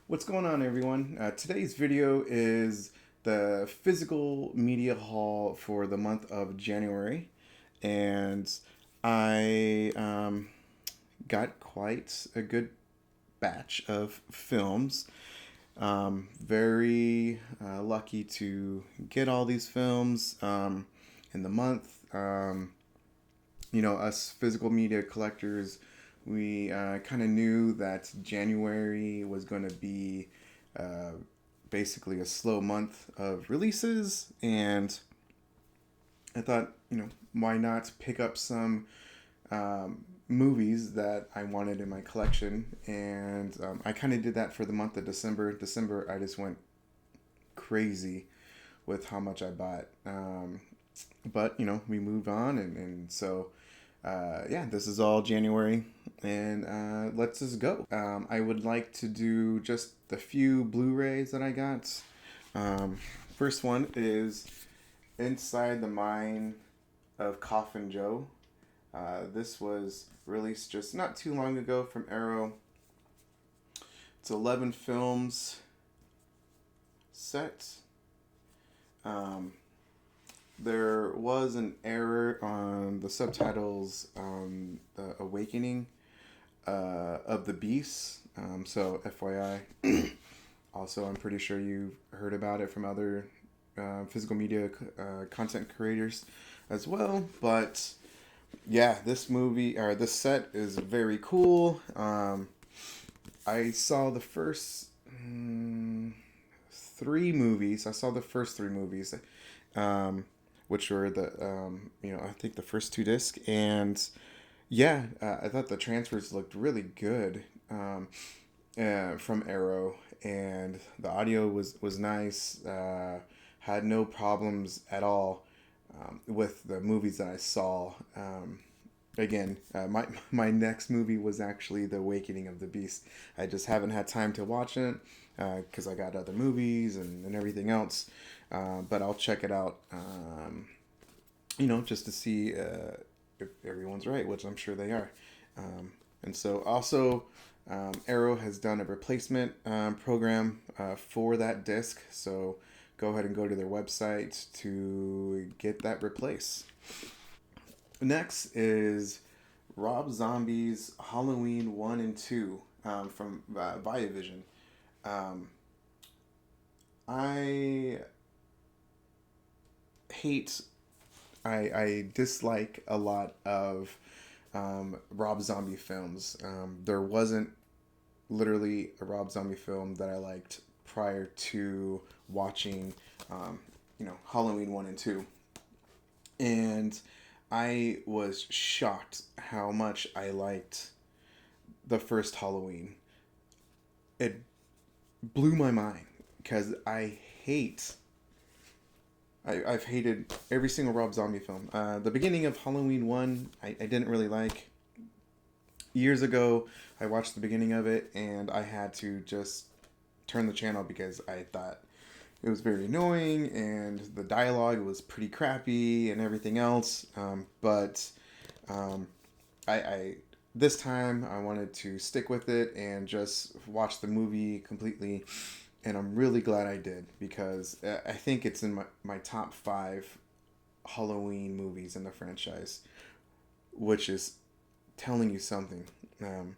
What's going on, everyone? Today's video is the physical media haul for the month of January, and I got quite a good batch of films. Very lucky to get all these films in the month. Us physical media collectors, we kind of knew that January was going to be uh, basically a slow month of releases, and I thought, why not pick up some movies that I wanted in my collection, and I kind of did that for the month of December. December, I just went crazy with how much I bought. But we moved on, and so yeah, this is all January, and let's just go. I would like to do just the few Blu-rays that I got. Um, First one is Inside the Mind of Coffin Joe. This was released just not too long ago from Arrow. It's 11 films set. Um, there was an error on the subtitles on the Awakening of the Beast. So FYI. Also, I'm pretty sure you've heard about it from other physical media content creators as well. But yeah, this movie or this set is very cool. I saw the first three movies. I saw the first three movies, which were I think the first two discs, and yeah, I thought the transfers looked really good from Arrow, and the audio was nice. Had no problems at all with the movies that I saw. Again, my next movie was actually The Awakening of the Beast. I just haven't had time to watch it because I got other movies and everything else. But I'll check it out, just to see if everyone's right, which I'm sure they are. And so also, Arrow has done a replacement program for that disc. So go ahead and go to their website to get that replaced. Next is Rob Zombie's Halloween 1 and 2 from Viavision. Um, I hate, I dislike a lot of Rob Zombie films. There wasn't literally a Rob Zombie film that I liked prior to watching, Halloween 1 and 2. And I was shocked how much I liked the first Halloween. It blew my mind because I've hated every single Rob Zombie film. The beginning of Halloween 1, I didn't really like. Years ago, I watched the beginning of it and I had to just turn the channel because I thought it was very annoying and the dialogue was pretty crappy and everything else. But I this time I wanted to stick with it and just watch the movie completely, and I'm really glad I did because I think it's in my top five Halloween movies in the franchise, which is telling you something. Um,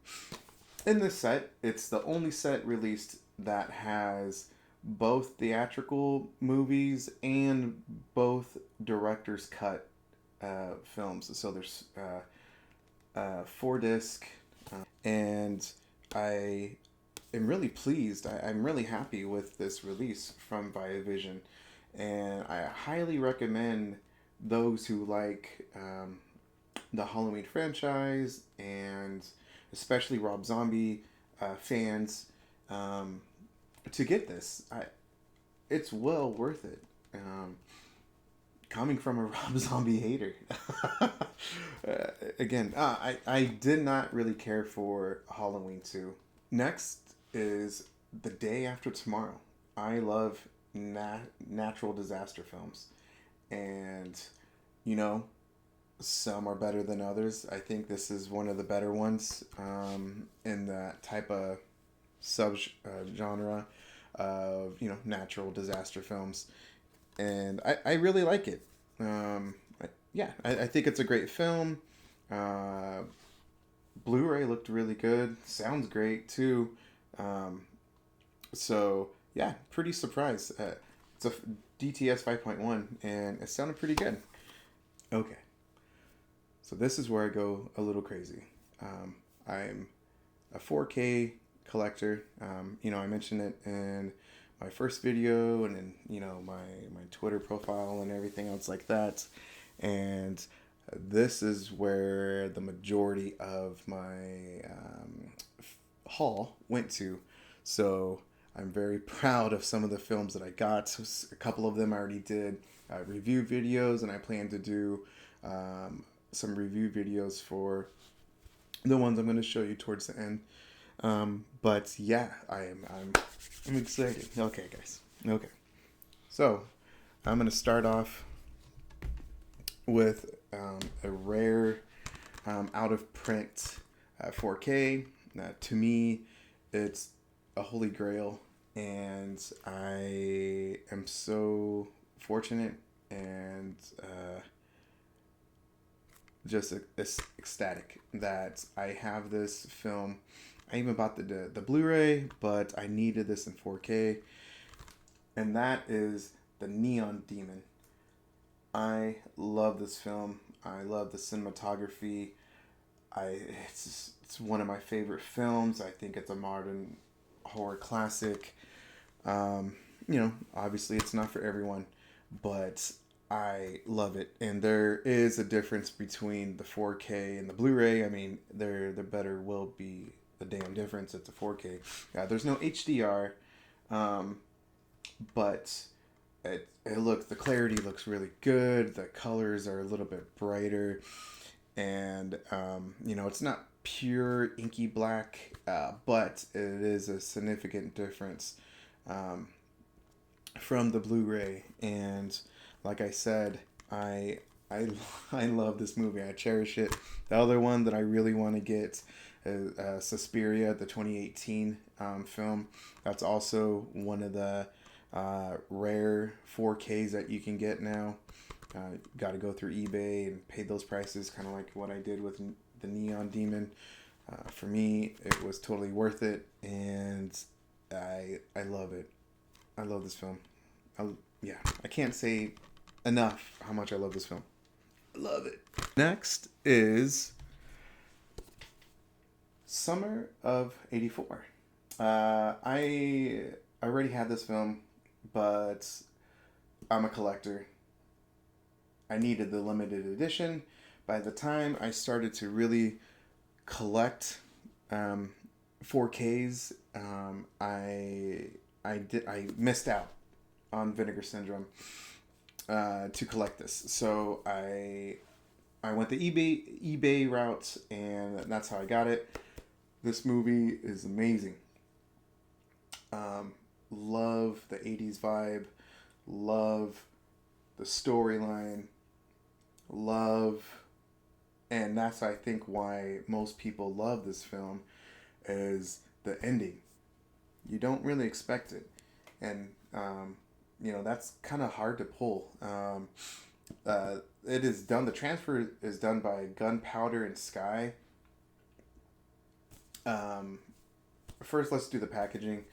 in this set, it's the only set released that has both theatrical movies and both director's cut films. So there's four disc, and I am really pleased. I'm really happy with this release from Viavision, and I highly recommend those who like the Halloween franchise and especially Rob Zombie fans to get this. It's well worth it. Coming from a Rob Zombie hater. Again, I did not really care for Halloween 2. Next is The Day After Tomorrow. I love natural disaster films. And, you know, some are better than others. I think this is one of the better ones in that type of sub genre of natural disaster films, and I really like it. I think it's a great film. Uh, Blu-ray looked really good. Sounds great too. Um, so yeah, pretty surprised. It's a DTS 5.1, and it sounded pretty good. Okay, so this is where I go a little crazy. I'm a 4K collector. I mentioned it in my first video, and in my Twitter profile and everything else like that. And this is where the majority of my haul went to. So I'm very proud of some of the films that I got. A couple of them I already did review videos, and I plan to do some review videos for the ones I'm going to show you towards the end. But yeah, I'm excited. Okay, guys. Okay, so I'm going to start off with a rare out of print 4K. To me, it's a holy grail, and I am so fortunate and just ecstatic that I have this film. I even bought the Blu-ray, but I needed this in 4K, and that is the Neon Demon. I love this film. I love the cinematography. It's one of my favorite films. I think it's a modern horror classic. Obviously it's not for everyone, but I love it. And there is a difference between the 4K and the Blu-ray. I mean, there better will be a damn difference. It's a 4K. There's no HDR, but the clarity looks really good. The colors are a little bit brighter, and it's not pure inky black, but it is a significant difference from the Blu-ray. And like I said, I I love this movie. I cherish it. The other one that I really want to get is Suspiria, the 2018 film. That's also one of the rare 4Ks that you can get now. Got to go through eBay and pay those prices, kind of like what I did with the Neon Demon. For me, it was totally worth it, and I love it. I love this film. I can't say enough how much I love this film. I love it. Next is Summer of '84. I already had this film, but I'm a collector. I needed the limited edition. By the time I started to really collect 4Ks, I missed out on Vinegar Syndrome to collect this. So I went the eBay route, and that's how I got it. This movie is amazing. Love the 80s vibe. Love the storyline. And that's, I think, why most people love this film, is the ending. You don't really expect it. And, that's kind of hard to pull. It is done, the transfer is done by Gunpowder and Sky. First, let's do the packaging.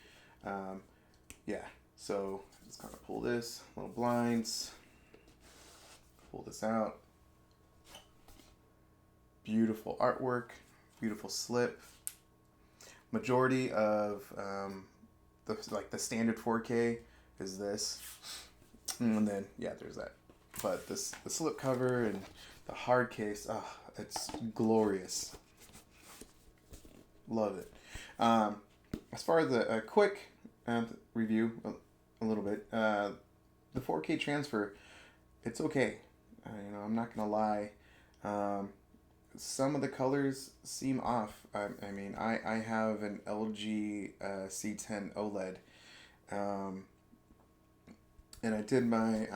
So let's kind of pull this, little blinds, pull this out. Beautiful artwork, beautiful slip. Majority of the standard 4K is this, and then there's that. But the slip cover and the hard case, it's glorious. Love it. As far as a quick review, a little bit, the 4K transfer, it's okay. I'm not gonna lie. Some of the colors seem off. I have an LG C10 OLED, and I did my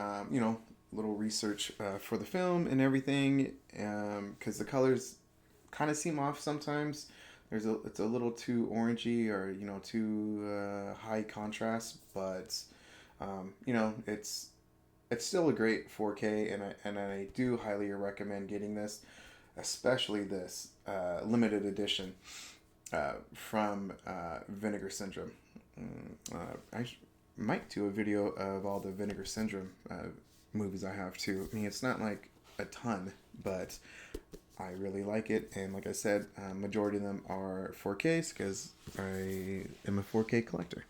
little research for the film and everything, because the colors kind of seem off sometimes. it's a little too orangey or too high contrast, but it's still a great 4K, and I do highly recommend getting this, especially this limited edition from Vinegar Syndrome. Might do a video of all the Vinegar Syndrome movies I have too. I mean, it's not like a ton, but I really like it, and like I said, majority of them are 4Ks because I am a 4K collector.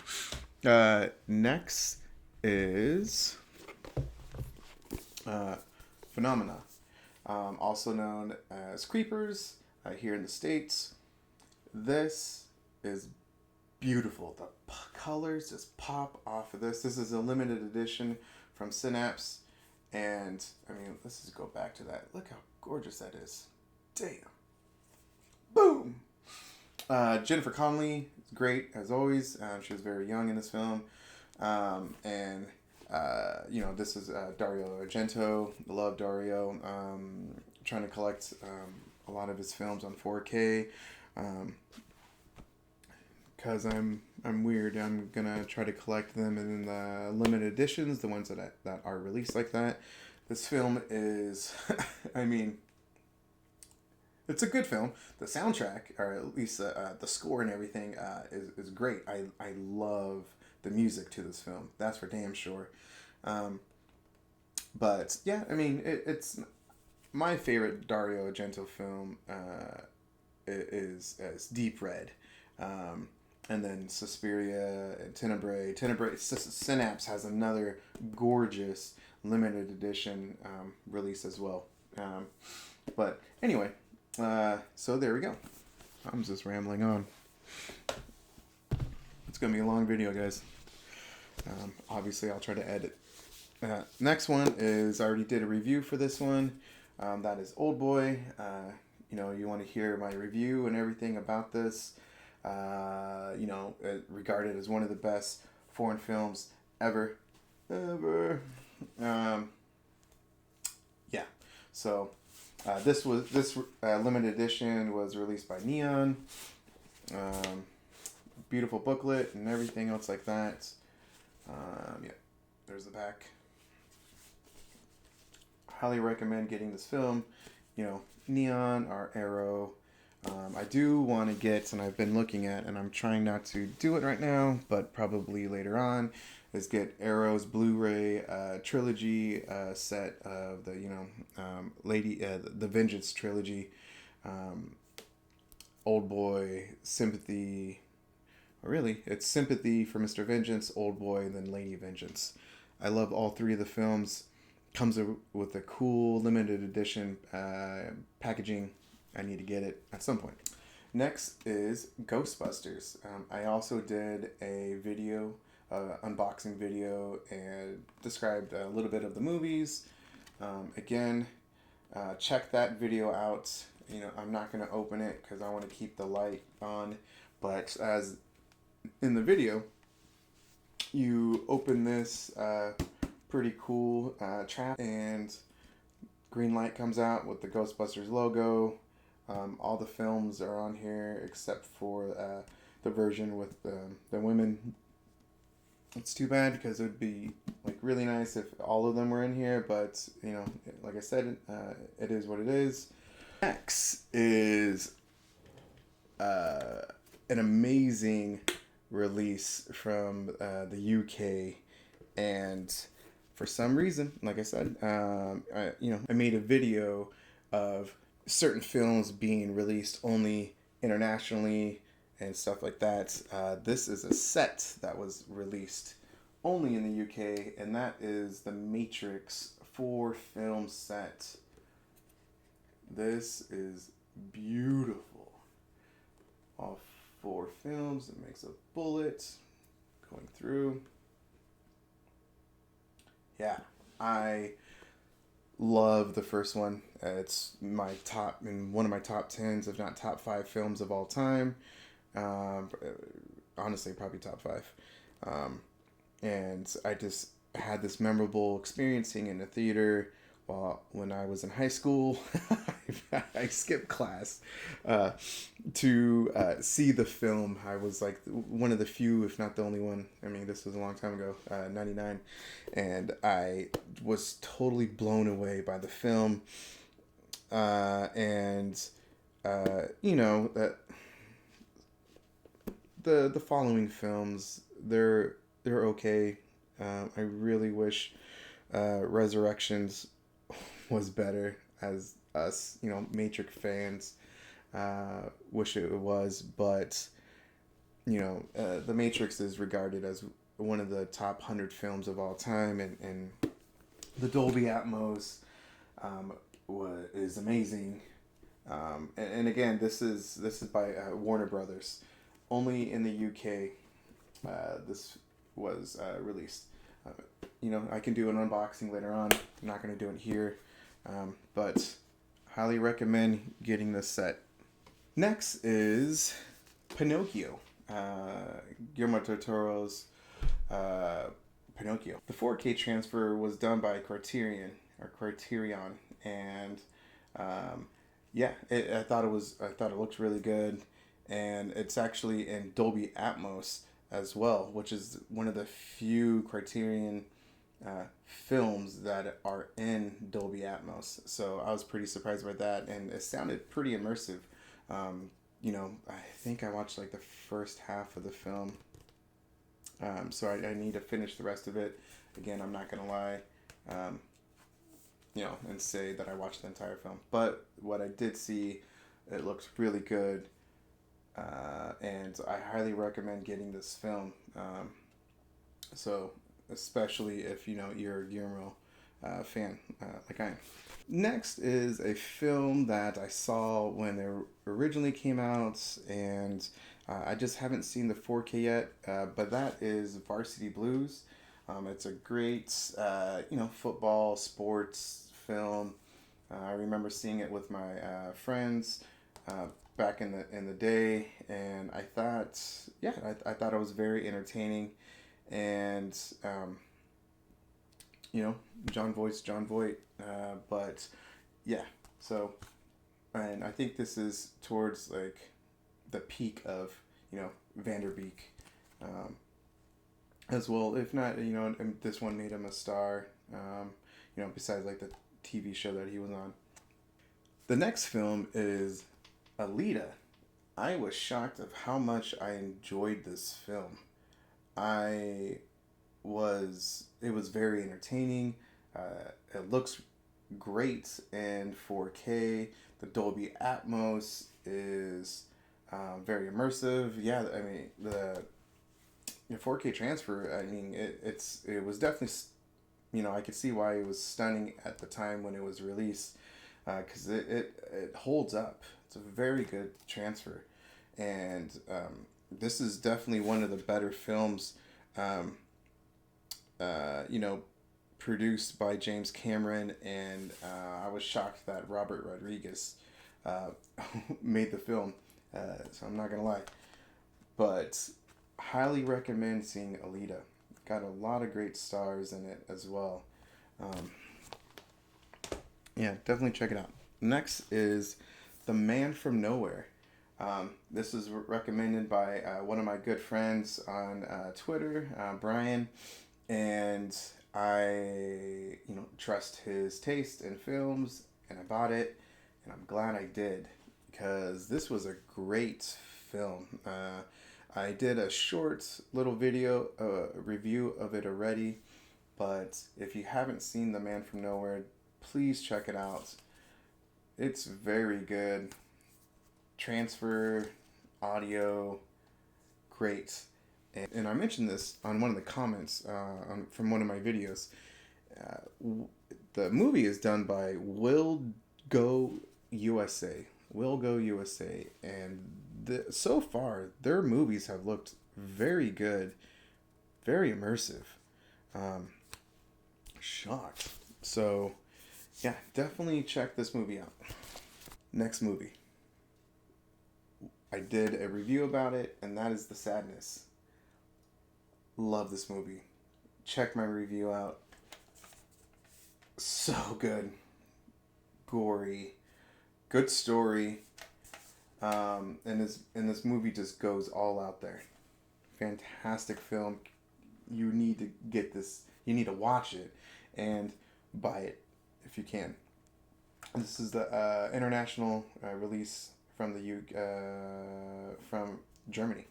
Next is Phenomena, also known as Creepers here in the States. This is beautiful. The colors just pop off of this. This is a limited edition from Synapse, and I mean, let's just go back to that. Look how gorgeous that is. Damn. Boom. Jennifer Connelly is great as always. She was very young in this film, and this is Dario Argento. Love Dario. Trying to collect a lot of his films on 4K. Because I'm weird. I'm gonna try to collect them in the limited editions, the ones that are released like that. This film is, I mean, it's a good film. The soundtrack, or at least the score and everything, is great. I love the music to this film. That's for damn sure. But yeah, I mean, it's my favorite Dario Argento film. Is Deep Red. And then Suspiria and Tenebrae. Synapse has another gorgeous limited edition release as well. But anyway, so there we go. I'm just rambling on. It's going to be a long video, guys. Obviously, I'll try to edit. Next one is, I already did a review for this one. That is Oldboy. You want to hear my review and everything about this. Regarded as one of the best foreign films ever. Yeah. So this limited edition was released by Neon. Beautiful booklet and everything else like that. Yeah. There's the back. Highly recommend getting this film. Neon or Arrow. I do want to get, and I've been looking at, and I'm trying not to do it right now, but probably later on, is get Arrow's Bluray trilogy set of the the Vengeance trilogy, Oldboy, Sympathy. Really, it's Sympathy for Mr. Vengeance, Oldboy, and then Lady Vengeance. I love all three of the films. Comes with a cool limited edition packaging. I need to get it at some point. Next is Ghostbusters. I also did a video, unboxing video, and described a little bit of the movies. Again, check that video out. I'm not going to open it because I want to keep the light on. But as in the video, you open this pretty cool trap, and green light comes out with the Ghostbusters logo. All the films are on here except for the version with the women. It's too bad because it would be really nice if all of them were in here, but like I said, it is what it is. Next is an amazing release from the UK, and for some reason, like I said, I made a video of certain films being released only internationally and stuff like that. This is a set that was released only in the UK, and that is the Matrix 4 film set. This is beautiful. All 4 films. It makes a bullet going through. Yeah, I love the first one. It's my top, in one of my top 10s, if not top 5 films of all time. Honestly, probably top 5. And I just had this memorable experience seeing it in the theater, when I was in high school, I skipped class uh, to see the film. I was like one of the few, if not the only one. I mean, this was a long time ago, 99. And I was totally blown away by the film. And, you know, that the following films, they're okay. I really wish Resurrections was better, as us, you know, Matrix fans wish it was. But you know, The Matrix is regarded as one of the top 100 films of all time, and the Dolby Atmos is amazing. And again, this is by Warner Brothers. Only in the UK, this was released. Uh, you know, I can do an unboxing later on. I'm not going to do it here, but highly recommend getting this set. Next is Pinocchio, Guillermo del Toro's Pinocchio. The 4K transfer was done by Criterion, and yeah, I thought it looked really good, and it's actually in Dolby Atmos as well, which is one of the few Criterion films that are in Dolby Atmos. So I was pretty surprised by that, and it sounded pretty immersive. You know, I think I watched like the first half of the film, so I need to finish the rest of it. Again, I'm not gonna lie, you know, and say that I watched the entire film. But what I did see, it looks really good, and I highly recommend getting this film. So especially if you know you're a Guillermo fan like I am. Next is a film that I saw when it originally came out, and I just haven't seen the 4K yet. But that is Varsity Blues. It's a great, you know, football sports film. I remember seeing it with my friends back in the day, and I thought, yeah, I thought it was very entertaining, and you know, John Voight, but yeah, so, and I think this is towards like the peak of, you know, Vanderbeek, as well. If not, you know, and this one made him a star, you know, besides like the TV show that he was on. The next film is Alita. I was shocked of how much I enjoyed this film. I it was very entertaining. It looks great in 4K. The Dolby Atmos is very immersive. Yeah, I mean the 4K transfer. I mean it was definitely, you know, I could see why it was stunning at the time when it was released, because it holds up. It's a very good transfer, and this is definitely one of the better films. You know, produced by James Cameron, and I was shocked that Robert Rodriguez made the film. So I'm not gonna lie, but highly recommend seeing Alita. Got a lot of great stars in it as well. Um, yeah, definitely check it out. Next is The Man from Nowhere. This is recommended by one of my good friends on Twitter, Brian, and I, you know, trust his taste in films, and I bought it, and I'm glad I did, because this was a great film. I did a short little video review of it already, but if you haven't seen The Man from Nowhere, please check it out. It's very good. Transfer, audio, great. And I mentioned this on one of the comments from one of my videos. The movie is done by Will Go USA. Will Go USA. And so far, their movies have looked very good, very immersive. Shocked. So, yeah, definitely check this movie out. Next movie. I did a review about it, and that is The Sadness. Love this movie. Check my review out. So good, gory, good story. And this movie just goes all out there. Fantastic film. You need to get this. You need to watch it and buy it if you can. This is the international release from from Germany.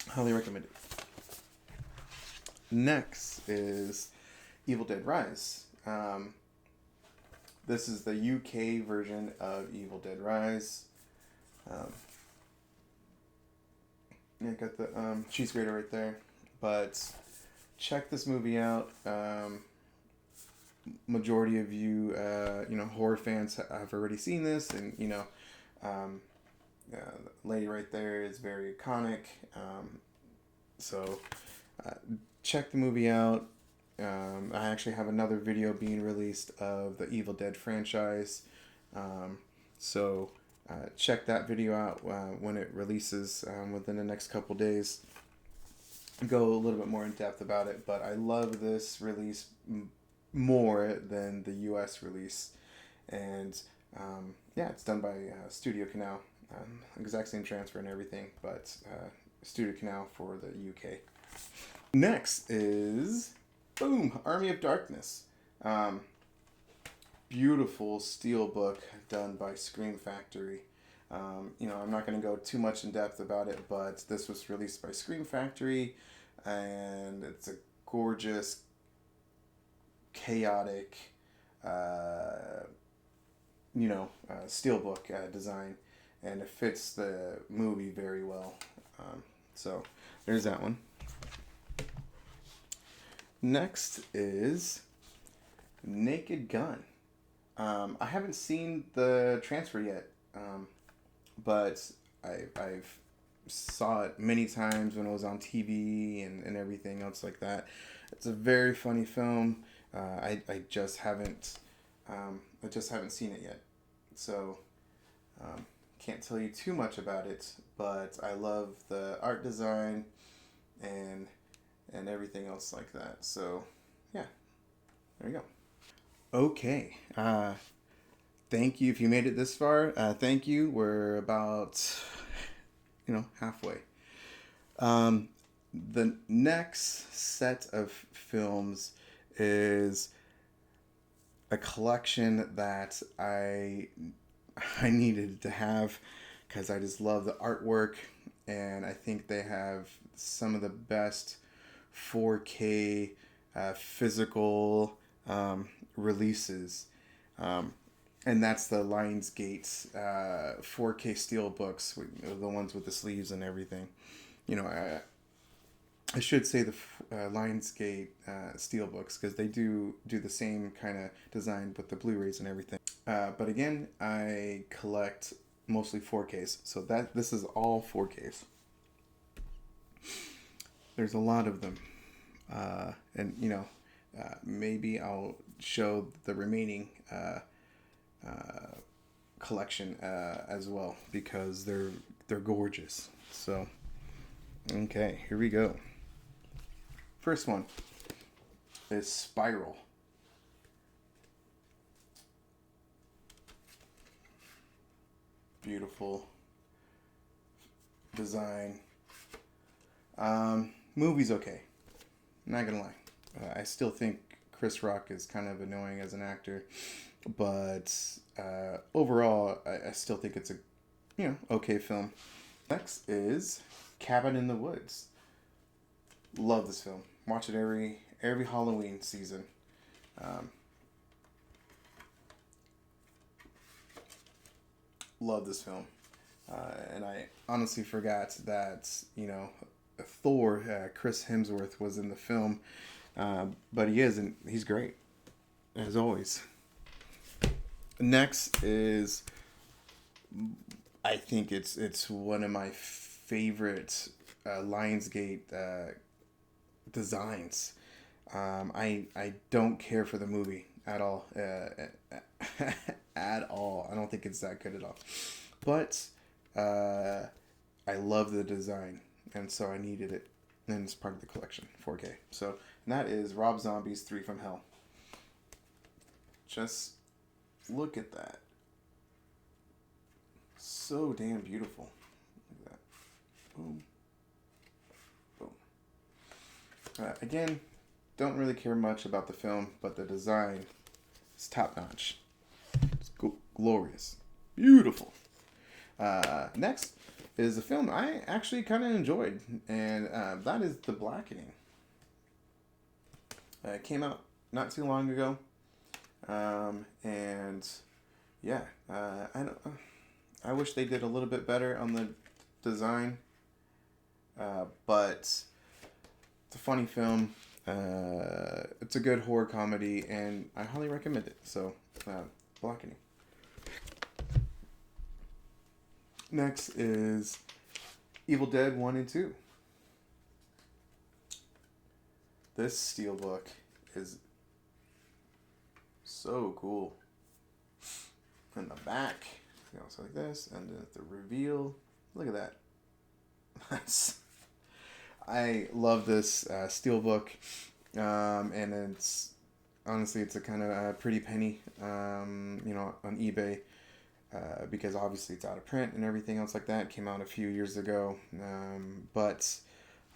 Highly recommend it. Next is Evil Dead Rise. This is the UK version of Evil Dead Rise. Yeah, got the cheese grater right there. But check this movie out. Majority of you, horror fans have already seen this, and um, the lady right there is very iconic. So uh, check the movie out. I actually have another video being released of the Evil Dead franchise. So check that video out when it releases within the next couple days. Go a little bit more in depth about it, but I love this release more than the US release. And yeah, it's done by Studio Canal. Exact same transfer and everything, but Studio Canal for the UK. Next is, boom, Army of Darkness. Beautiful steelbook done by Scream Factory. I'm not going to go too much in depth about it, but this was released by Scream Factory, and it's a gorgeous, chaotic, steelbook design, and it fits the movie very well. So there's that one. Next is Naked Gun. I haven't seen the transfer yet, but I've saw it many times when it was on TV and everything else like that. It's a very funny film. I just haven't seen it yet, so can't tell you too much about it. But I love the art design and everything else like that. So yeah, there you go. Okay. Thank you if you made it this far. Thank you. We're about halfway. The next set of films is a collection that I needed to have because I just love the artwork, and I think they have some of the best 4K physical releases, and that's the Lionsgate 4K steelbooks, the ones with the sleeves and everything. I should say the Lionsgate steelbooks, because they do the same kind of design with the Blu-rays and everything. But again, I collect mostly 4Ks, so this is all 4Ks. There's a lot of them, and maybe I'll show the remaining collection as well, because they're gorgeous. So okay, here we go. First one is Spiral. Beautiful design. Movie's okay. Not gonna lie. I still think Chris Rock is kind of annoying as an actor, but overall, I still think it's a okay film. Next is Cabin in the Woods. Love this film. Watch it every Halloween season. Love this film. And I honestly forgot that, Thor, Chris Hemsworth, was in the film. But he is, and he's great, as always. Next is, I think it's one of my favorite Lionsgate designs. I don't care for the movie at all. At all. I don't think it's that good at all. But I love the design, and so I needed it, and it's part of the collection, 4K. So that is Rob Zombie's 3 from Hell. just look at that. So damn beautiful. Look at that. Boom. Boom. Again, don't really care much about the film, but the design is top notch. It's glorious. Beautiful. Next is a film I actually kind of enjoyed, and that is The Blackening. It came out not too long ago, and yeah, I wish they did a little bit better on the design, but it's a funny film. It's a good horror comedy, and I highly recommend it. So, Blackening. Next is Evil Dead 1 and 2. This steelbook is so cool. And the back, so like this, and then the reveal. Look at that. I love this steelbook, and it's honestly it's a kind of pretty penny, on eBay, because obviously it's out of print and everything else like that. It came out a few years ago, but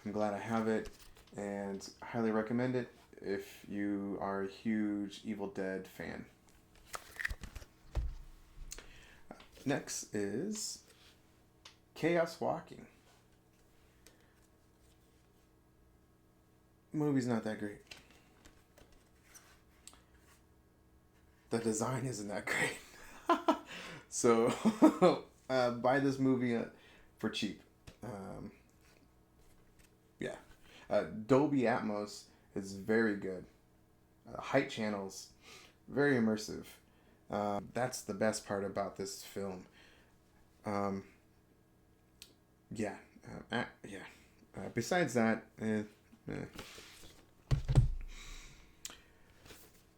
I'm glad I have it, and I highly recommend it if you are a huge Evil Dead fan. Next is Chaos Walking. Movie's not that great. The design isn't that great. So, buy this movie for cheap. Yeah. Dolby Atmos is very good. Height channels, very immersive. That's the best part about this film. Yeah. Besides that,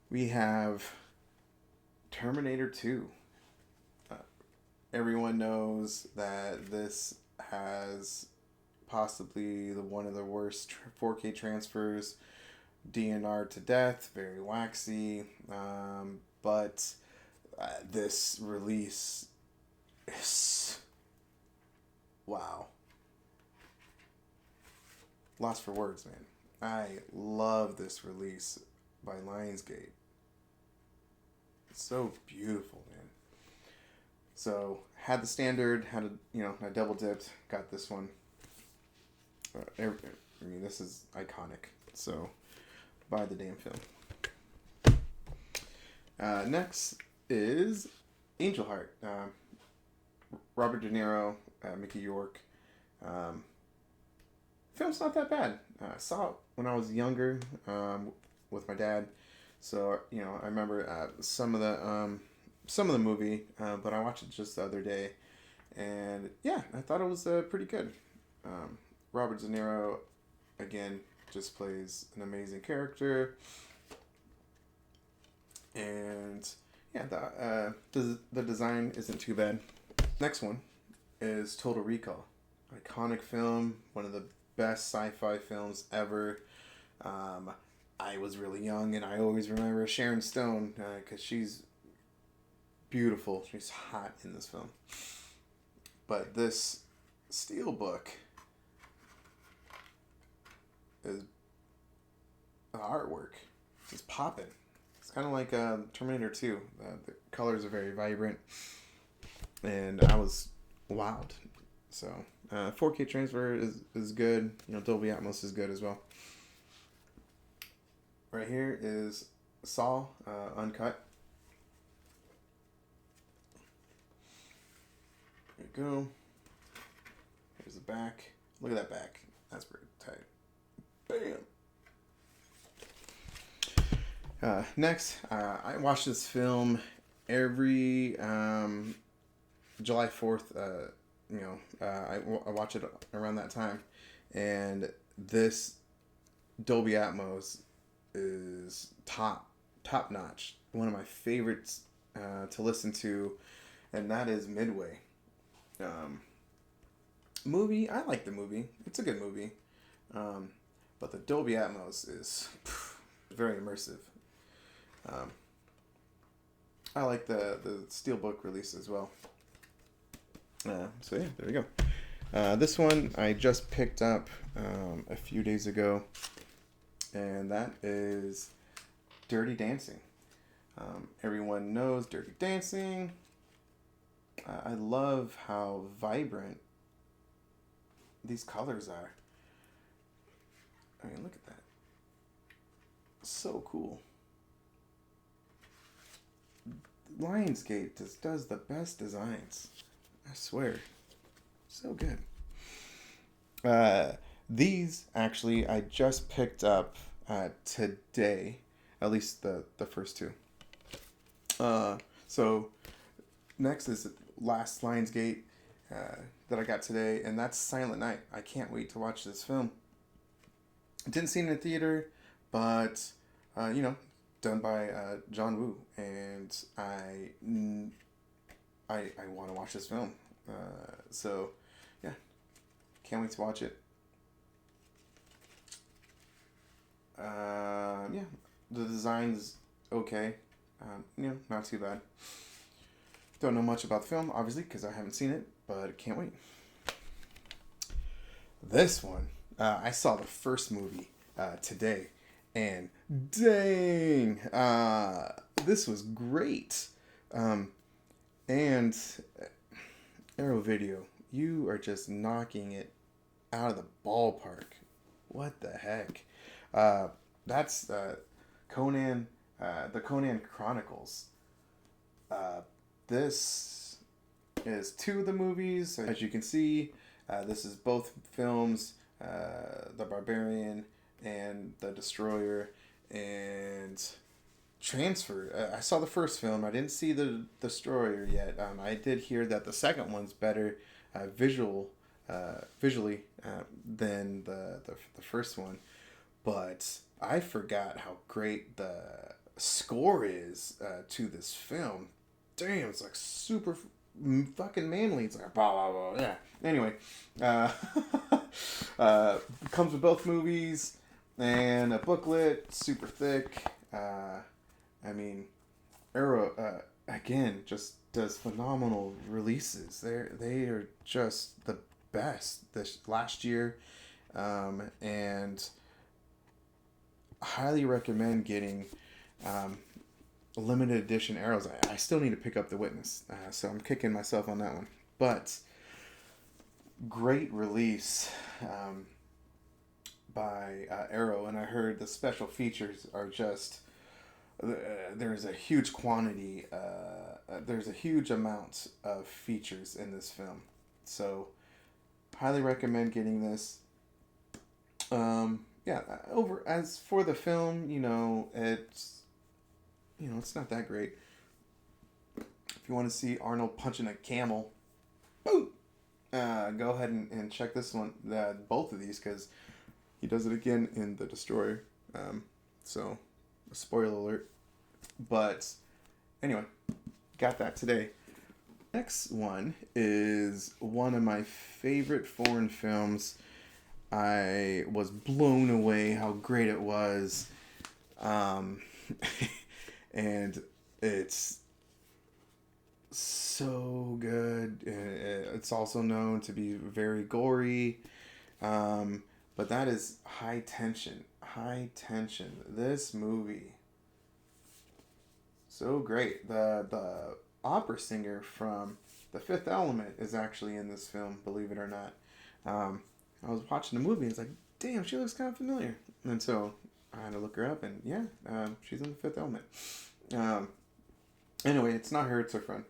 we have Terminator 2. Everyone knows that this has possibly one of the worst 4K transfers, DNR to death, very waxy, but this release is wow. Lost for words, man. I love this release by Lionsgate. It's so beautiful, man. So, had the standard, I double dipped, got this one. This is iconic. So, buy the damn film. Next is Angel Heart. Robert De Niro, Mickey York. Film's not that bad. I saw it when I was younger, with my dad. So, I remember some of the movie, but I watched it just the other day, and yeah, I thought it was pretty good. Robert De Niro, again, just plays an amazing character, and yeah, the design isn't too bad. Next one is Total Recall. Iconic film, one of the best sci-fi films ever. I was really young, and I always remember Sharon Stone, because she's beautiful. She's hot in this film. But this steelbook is the artwork. It's just popping. It's kind of like Terminator 2. The colors are very vibrant, and I was wowed. So 4K transfer is good. Dolby Atmos is good as well. Right here is Saw uncut. There you go. Here's the back. Look at that back. That's pretty tight. Bam. Next, I watch this film every July 4th. I watch it around that time, and this Dolby Atmos is top notch. One of my favorites to listen to, and that is Midway. Movie, I like the movie. It's a good movie, but the Dolby Atmos is very immersive. I like the steelbook release as well. So yeah, there we go. This one I just picked up a few days ago, and that is Dirty Dancing. Everyone knows Dirty Dancing. I love how vibrant these colors are. I mean, look at that. So cool. Lionsgate just does the best designs. I swear. So good. These, actually, I just picked up today. At least the first two. So, next is Last Lionsgate that I got today, and that's Silent Night. I can't wait to watch this film. Didn't see it in the theater, but done by John Woo, and I want to watch this film. So yeah, can't wait to watch it. Yeah, the design's okay. Not too bad. Don't know much about the film, obviously, because I haven't seen it, but can't wait. This one, I saw the first movie today, and dang, this was great. And Arrow Video, you are just knocking it out of the ballpark. What the heck? That's Conan, the Conan Chronicles. This is two of the movies. As you can see, this is both films, The Barbarian and The Destroyer, and Transfer. I saw the first film. I didn't see The Destroyer yet. I did hear that the second one's better visually than the first one. But I forgot how great the score is to this film. Damn, it's like super fucking manly. It's like blah blah blah. Yeah. Anyway, comes with both movies and a booklet, super thick. I mean, Arrow again just does phenomenal releases. They are just the best this last year, and highly recommend getting limited edition Arrows. I still need to pick up The Witness, so I'm kicking myself on that one. But great release by Arrow, and I heard the special features are just there's a huge quantity. There's a huge amount of features in this film, so highly recommend getting this. Yeah, as for the film, it's not that great. If you want to see Arnold punching a camel, boom, go ahead and check this one, both of these, because he does it again in The Destroyer. So, spoiler alert. But anyway, got that today. Next one is one of my favorite foreign films. I was blown away how great it was. And it's so good. It's also known to be very gory. But that is High Tension. High Tension. This movie, so great. The opera singer from The Fifth Element is actually in this film, believe it or not. I was watching the movie and it's like, damn, she looks kind of familiar. And so I had to look her up, and yeah, she's in The Fifth Element. Anyway, it's not her, it's her friend.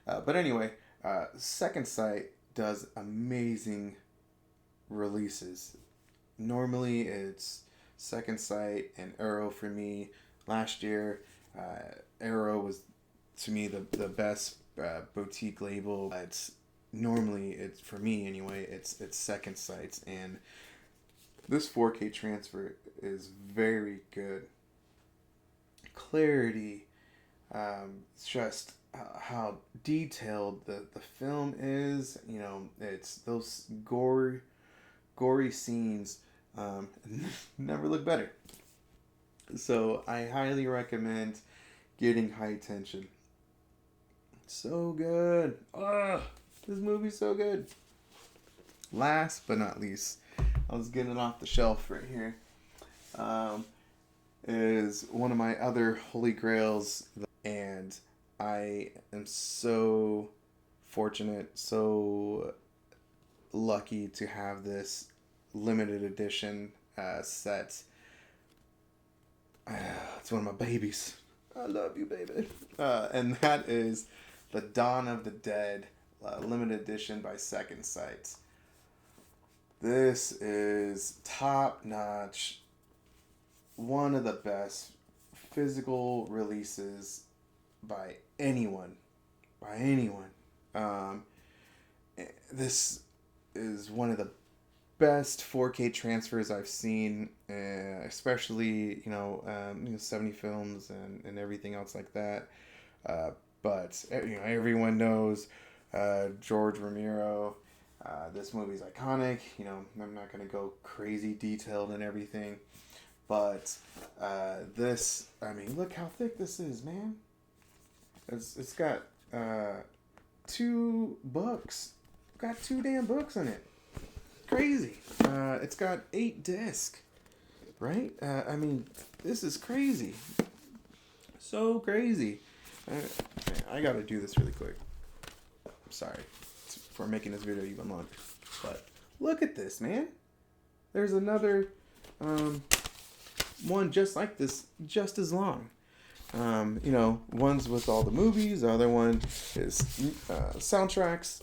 But anyway, Second Sight does amazing releases. Normally it's Second Sight and Arrow for me. Last year, Arrow was, to me, the best boutique label. It's for me anyway, it's Second Sight, and this 4K transfer is very good. Clarity, just how detailed the film is. It's those gory scenes never look better. So I highly recommend getting High Tension. So good. This movie's so good. Last but not least, I was getting it off the shelf right here. Is one of my other holy grails, and I am so fortunate, so lucky to have this limited edition set. It's one of my babies. I love you, baby. And that is the Dawn of the Dead limited edition by Second Sight. This is top notch. One of the best physical releases by anyone. By anyone. This is one of the best 4K transfers I've seen, especially 70 films and everything else like that. But everyone knows George Romero. This movie's iconic. I'm not gonna go crazy detailed and everything, but look how thick this is, man. It's got 2 books. Got 2 damn books in it. Crazy. It's got 8 discs, right? This is crazy. So crazy. I gotta do this really quick. Sorry for making this video even longer, but look at this, man. There's another one just like this, just as long. One's with all the movies. The other one is soundtracks.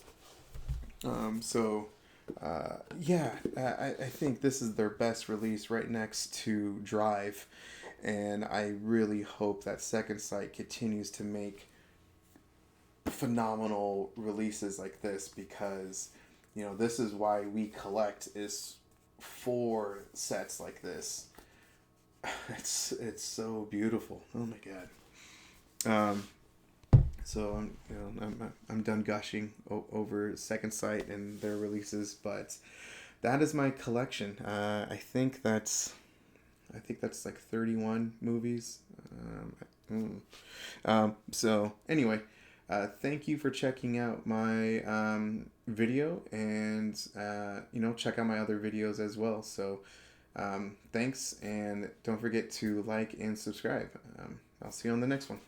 I think this is their best release, right next to Drive, and I really hope that Second Sight continues to make phenomenal releases like this, because this is why we collect, is for sets like this. It's so beautiful. Oh my god. So I'm done gushing over Second Sight and their releases, but that is my collection. I think that's like 31 movies. So anyway, thank you for checking out my video, and check out my other videos as well. So thanks, and don't forget to like and subscribe. I'll see you on the next one.